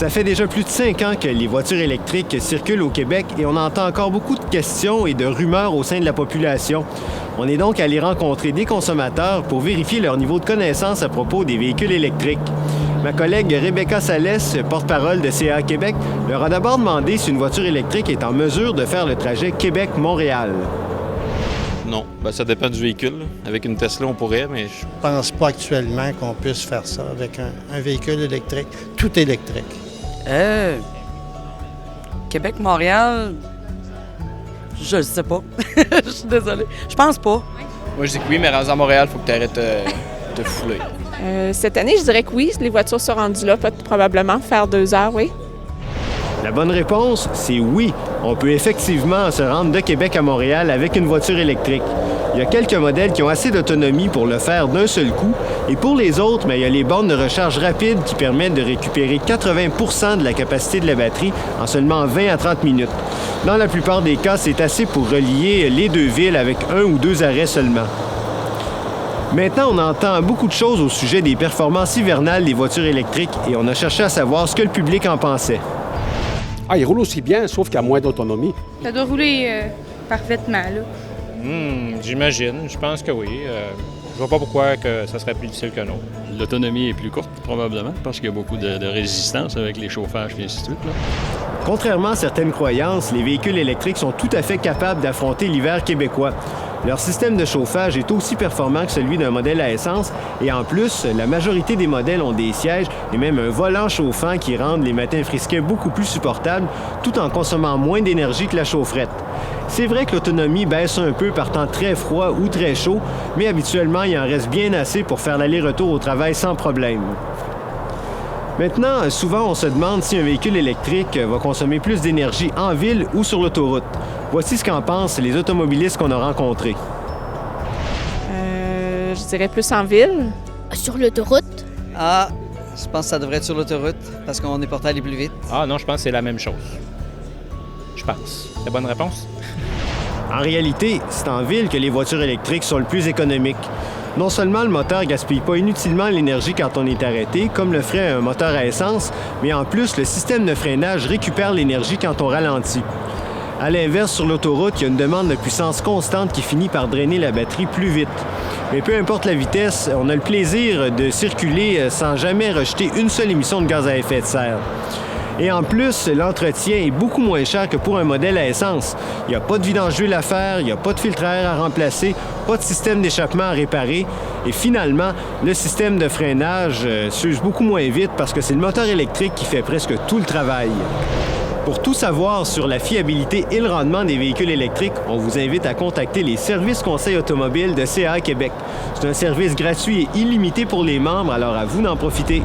Ça fait déjà plus de 5 ans que les voitures électriques circulent au Québec et on entend encore beaucoup de questions et de rumeurs au sein de la population. On est donc allé rencontrer des consommateurs pour vérifier leur niveau de connaissance à propos des véhicules électriques. Ma collègue Rebecca Salès, porte-parole de CA Québec, leur a d'abord demandé si une voiture électrique est en mesure de faire le trajet Québec-Montréal. Non, ça dépend du véhicule. Avec une Tesla, on pourrait, mais Je pense pas actuellement qu'on puisse faire ça avec un véhicule électrique, tout électrique. Québec-Montréal, je le sais pas. Je suis désolée. Je pense pas. Moi, je dis que oui, mais rendu à Montréal, il faut que tu arrêtes de fouler. Cette année, je dirais que oui. Les voitures sont rendues là, probablement, faire 2 heures, oui. La bonne réponse, c'est oui. On peut effectivement se rendre de Québec à Montréal avec une voiture électrique. Il y a quelques modèles qui ont assez d'autonomie pour le faire d'un seul coup. Et pour les autres, il y a les bornes de recharge rapide qui permettent de récupérer 80 % de la capacité de la batterie en seulement 20 à 30 minutes. Dans la plupart des cas, c'est assez pour relier les deux villes avec 1 ou 2 arrêts seulement. Maintenant, on entend beaucoup de choses au sujet des performances hivernales des voitures électriques et on a cherché à savoir ce que le public en pensait. Ah, il roule aussi bien, sauf qu'il y a moins d'autonomie. Ça doit rouler parfaitement, là. J'imagine. Je pense que oui. Je vois pas pourquoi que ça serait plus difficile que non. L'autonomie est plus courte, probablement, parce qu'il y a beaucoup de résistance avec les chauffages et ainsi de suite, là. Contrairement à certaines croyances, les véhicules électriques sont tout à fait capables d'affronter l'hiver québécois. Leur système de chauffage est aussi performant que celui d'un modèle à essence et en plus, la majorité des modèles ont des sièges et même un volant chauffant qui rendent les matins frisquets beaucoup plus supportables tout en consommant moins d'énergie que la chaufferette. C'est vrai que l'autonomie baisse un peu par temps très froid ou très chaud, mais habituellement, il en reste bien assez pour faire l'aller-retour au travail sans problème. Maintenant, souvent, on se demande si un véhicule électrique va consommer plus d'énergie en ville ou sur l'autoroute. Voici ce qu'en pensent les automobilistes qu'on a rencontrés. Je dirais plus en ville. Sur l'autoroute? Ah, je pense que ça devrait être sur l'autoroute parce qu'on est porté à aller plus vite. Ah non, je pense que c'est la même chose. Je pense. C'est la bonne réponse? En réalité, c'est en ville que les voitures électriques sont le plus économiques. Non seulement le moteur ne gaspille pas inutilement l'énergie quand on est arrêté, comme le ferait un moteur à essence, mais en plus, le système de freinage récupère l'énergie quand on ralentit. À l'inverse, sur l'autoroute, il y a une demande de puissance constante qui finit par drainer la batterie plus vite. Mais peu importe la vitesse, on a le plaisir de circuler sans jamais rejeter une seule émission de gaz à effet de serre. Et en plus, l'entretien est beaucoup moins cher que pour un modèle à essence. Il n'y a pas de vidange d'huile à faire, il n'y a pas de filtre à air à remplacer, pas de système d'échappement à réparer. Et finalement, le système de freinage s'use beaucoup moins vite parce que c'est le moteur électrique qui fait presque tout le travail. Pour tout savoir sur la fiabilité et le rendement des véhicules électriques, on vous invite à contacter les services conseils automobiles de CA Québec. C'est un service gratuit et illimité pour les membres, alors à vous d'en profiter.